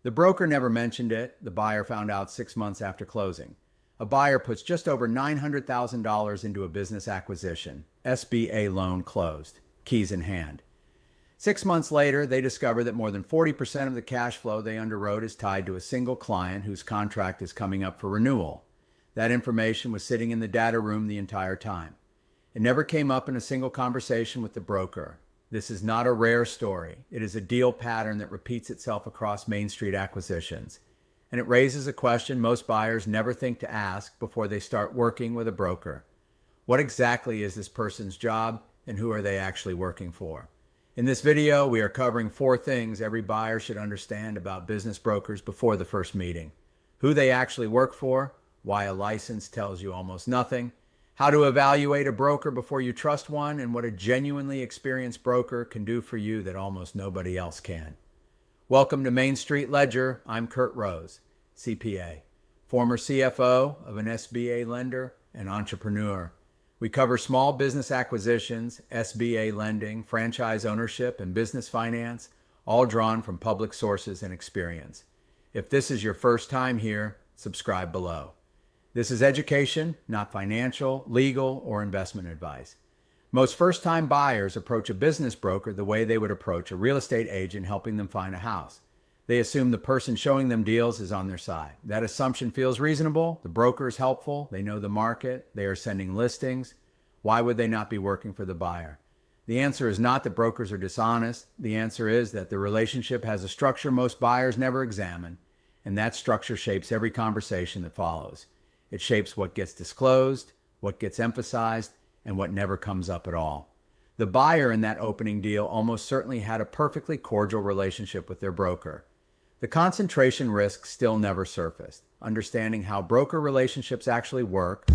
The broker never mentioned it. The buyer found out 6 months after closing. A buyer puts just over $900,000 into a business acquisition. SBA loan closed. Keys in hand. 6 months later, they discover that more than 40% of the cash flow they underwrote is tied to a single client whose contract is coming up for renewal. That information was sitting in the data room the entire time. It never came up in a single conversation with the broker. This is not a rare story. It is a deal pattern that repeats itself across Main Street acquisitions. And it raises a question most buyers never think to ask before they start working with a broker. What exactly is this person's job, and who are they actually working for? In this video, we are covering 4 things every buyer should understand about business brokers before the first meeting: who they actually work for, why a license tells you almost nothing, how to evaluate a broker before you trust one, and what a genuinely experienced broker can do for you that almost nobody else can. Welcome to Main Street Ledger. I'm Kurt Rose, CPA, former CFO of an SBA lender and entrepreneur. We cover small business acquisitions, SBA lending, franchise ownership, and business finance, all drawn from public sources and experience. If this is your first time here, subscribe below. This is education, not financial, legal, or investment advice. Most first-time buyers approach a business broker the way they would approach a real estate agent helping them find a house. They assume the person showing them deals is on their side. That assumption feels reasonable. The broker is helpful. They know the market. They are sending listings. Why would they not be working for the buyer? The answer is not that brokers are dishonest. The answer is that the relationship has a structure most buyers never examine, and that structure shapes every conversation that follows. It shapes what gets disclosed, what gets emphasized, and what never comes up at all. The buyer in that opening deal almost certainly had a perfectly cordial relationship with their broker. The concentration risk still never surfaced. Understanding how broker relationships actually work,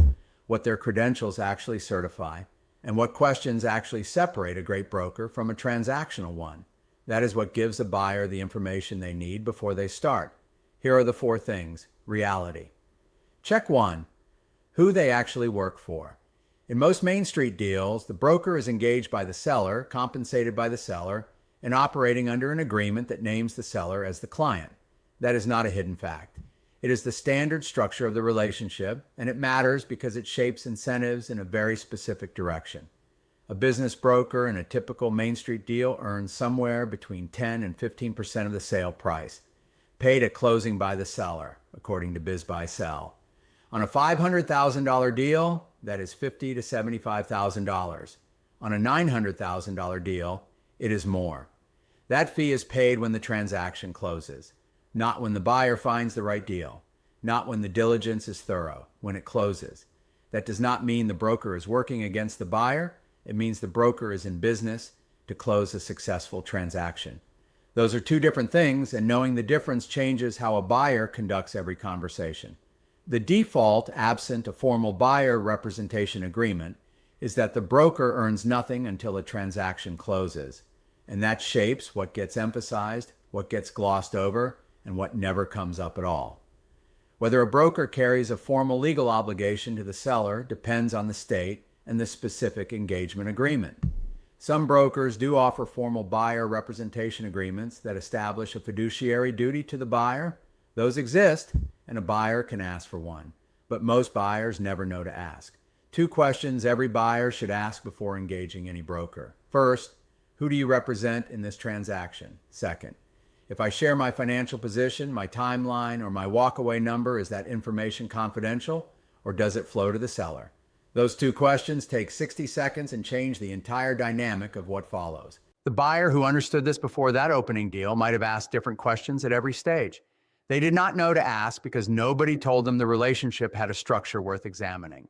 what their credentials actually certify, and what questions actually separate a great broker from a transactional one. That is what gives a buyer the information they need before they start. Here are the 4 things. Reality. Check 1. Who they actually work for. In most Main Street deals, the broker is engaged by the seller, compensated by the seller, and operating under an agreement that names the seller as the client. That is not a hidden fact. It is the standard structure of the relationship, and it matters because it shapes incentives in a very specific direction. A business broker in a typical Main Street deal earns somewhere between 10 and 15% of the sale price, paid at closing by the seller, according to Biz Buy Sell. On a $500,000 deal, that is $50,000 to $75,000. On a $900,000 deal, it is more. That fee is paid when the transaction closes, not when the buyer finds the right deal, not when the diligence is thorough, when it closes. That does not mean the broker is working against the buyer. It means the broker is in business to close a successful transaction. Those are 2 different things, and knowing the difference changes how a buyer conducts every conversation. The default, absent a formal buyer representation agreement, is that the broker earns nothing until a transaction closes, and that shapes what gets emphasized, what gets glossed over, and what never comes up at all. Whether a broker carries a formal legal obligation to the seller depends on the state and the specific engagement agreement. Some brokers do offer formal buyer representation agreements that establish a fiduciary duty to the buyer. Those exist, and a buyer can ask for one, but most buyers never know to ask. 2 questions every buyer should ask before engaging any broker. First, who do you represent in this transaction? Second, if I share my financial position, my timeline, or my walkaway number, is that information confidential, or does it flow to the seller? Those 2 questions take 60 seconds and change the entire dynamic of what follows. The buyer who understood this before that opening deal might have asked different questions at every stage. They did not know to ask because nobody told them the relationship had a structure worth examining.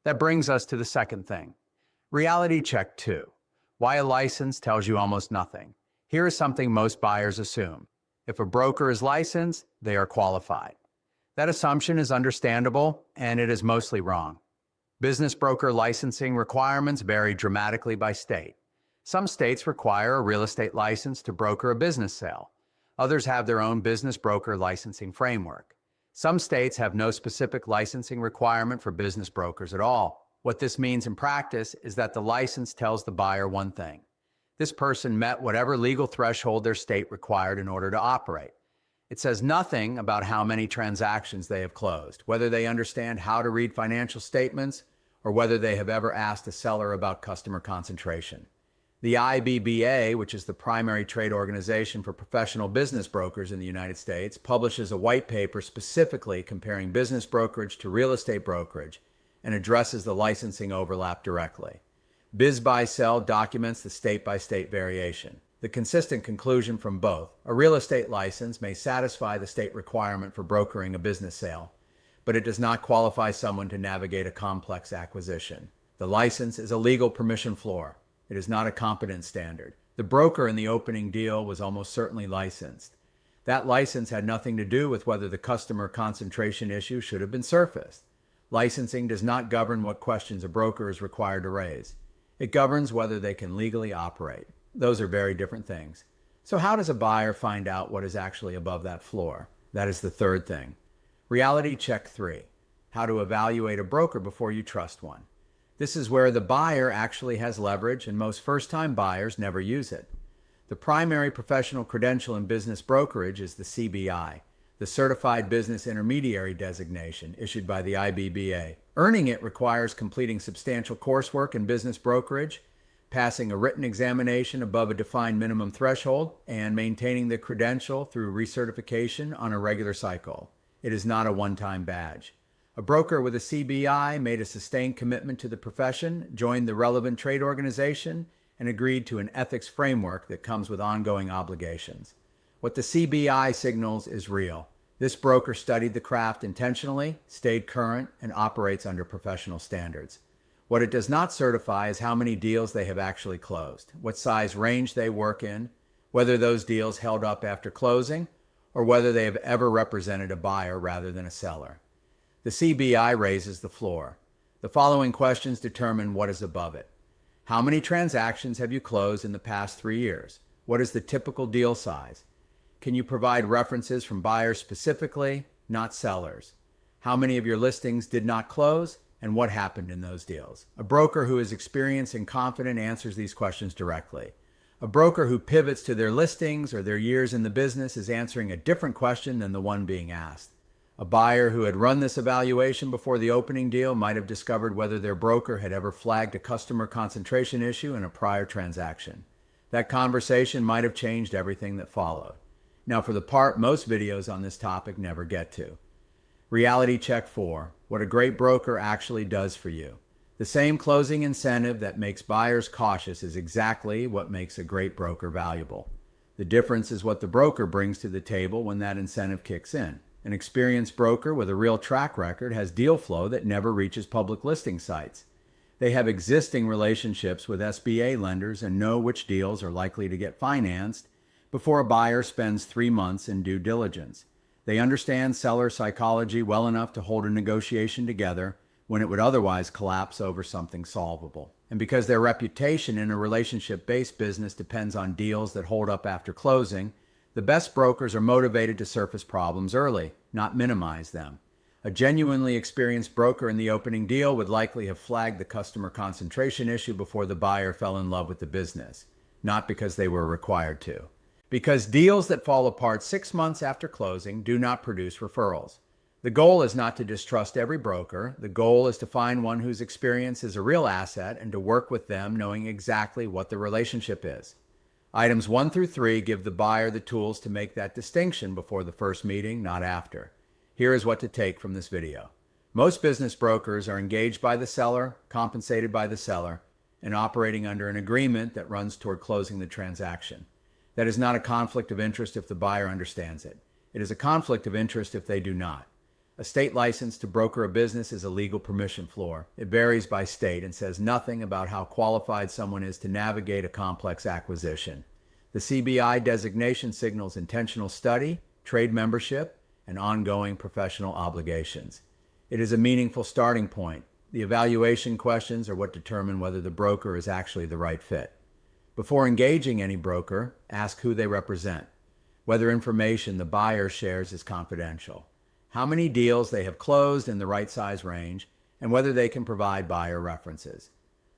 That brings us to the second thing. Reality check 2. Why a license tells you almost nothing. Here is something most buyers assume. If a broker is licensed, they are qualified. That assumption is understandable, and it is mostly wrong. Business broker licensing requirements vary dramatically by state. Some states require a real estate license to broker a business sale. Others have their own business broker licensing framework. Some states have no specific licensing requirement for business brokers at all. What this means in practice is that the license tells the buyer one thing: this person met whatever legal threshold their state required in order to operate. It says nothing about how many transactions they have closed, whether they understand how to read financial statements, or whether they have ever asked a seller about customer concentration. The IBBA, which is the primary trade organization for professional business brokers in the United States, publishes a white paper specifically comparing business brokerage to real estate brokerage and addresses the licensing overlap directly. Biz Buy Sell documents the state-by-state variation. The consistent conclusion from both: a real estate license may satisfy the state requirement for brokering a business sale, but it does not qualify someone to navigate a complex acquisition. The license is a legal permission floor. It is not a competence standard. The broker in the opening deal was almost certainly licensed. That license had nothing to do with whether the customer concentration issue should have been surfaced. Licensing does not govern what questions a broker is required to raise. It governs whether they can legally operate. Those are very different things. So how does a buyer find out what is actually above that floor? That is the third thing. Reality check 3. How to evaluate a broker before you trust one. This is where the buyer actually has leverage, and most first-time buyers never use it. The primary professional credential in business brokerage is the CBI, the Certified Business Intermediary designation issued by the IBBA. Earning it requires completing substantial coursework in business brokerage, passing a written examination above a defined minimum threshold, and maintaining the credential through recertification on a regular cycle. It is not a one-time badge. A broker with a CBI made a sustained commitment to the profession, joined the relevant trade organization, and agreed to an ethics framework that comes with ongoing obligations. What the CBI signals is real. This broker studied the craft intentionally, stayed current, and operates under professional standards. What it does not certify is how many deals they have actually closed, what size range they work in, whether those deals held up after closing, or whether they have ever represented a buyer rather than a seller. The CBI raises the floor. The following questions determine what is above it. How many transactions have you closed in the past 3 years? What is the typical deal size? Can you provide references from buyers specifically, not sellers? How many of your listings did not close, and what happened in those deals? A broker who is experienced and confident answers these questions directly. A broker who pivots to their listings or their years in the business is answering a different question than the one being asked. A buyer who had run this evaluation before the opening deal might have discovered whether their broker had ever flagged a customer concentration issue in a prior transaction. That conversation might have changed everything that followed. Now, for the part most videos on this topic never get to. Reality check 4. What a great broker actually does for you. The same closing incentive that makes buyers cautious is exactly what makes a great broker valuable. The difference is what the broker brings to the table when that incentive kicks in. An experienced broker with a real track record has deal flow that never reaches public listing sites. They have existing relationships with SBA lenders and know which deals are likely to get financed before a buyer spends 3 months in due diligence. They understand seller psychology well enough to hold a negotiation together when it would otherwise collapse over something solvable. And because their reputation in a relationship-based business depends on deals that hold up after closing, the best brokers are motivated to surface problems early, not minimize them. A genuinely experienced broker in the opening deal would likely have flagged the customer concentration issue before the buyer fell in love with the business, not because they were required to. Because deals that fall apart 6 months after closing do not produce referrals. The goal is not to distrust every broker. The goal is to find one whose experience is a real asset and to work with them knowing exactly what the relationship is. Items 1 through 3 give the buyer the tools to make that distinction before the first meeting, not after. Here is what to take from this video. Most business brokers are engaged by the seller, compensated by the seller, and operating under an agreement that runs toward closing the transaction. That is not a conflict of interest if the buyer understands it. It is a conflict of interest if they do not. A state license to broker a business is a legal permission floor. It varies by state and says nothing about how qualified someone is to navigate a complex acquisition. The CBI designation signals intentional study, trade membership, and ongoing professional obligations. It is a meaningful starting point. The evaluation questions are what determine whether the broker is actually the right fit. Before engaging any broker, ask who they represent, whether information the buyer shares is confidential, how many deals they have closed in the right size range, and whether they can provide buyer references.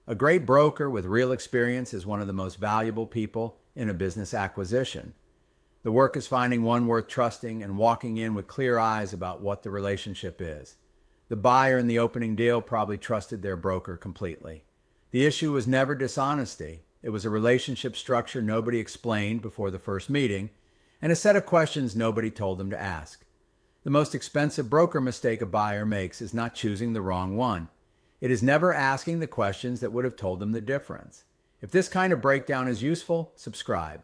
A great broker with real experience is one of the most valuable people in a business acquisition. The work is finding one worth trusting and walking in with clear eyes about what the relationship is. The buyer in the opening deal probably trusted their broker completely. The issue was never dishonesty. It was a relationship structure nobody explained before the first meeting, and a set of questions nobody told them to ask. The most expensive broker mistake a buyer makes is not choosing the wrong one. It is never asking the questions that would have told them the difference. If this kind of breakdown is useful, subscribe.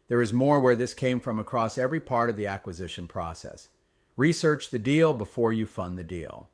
There is more where this came from across every part of the acquisition process. Research the deal before you fund the deal.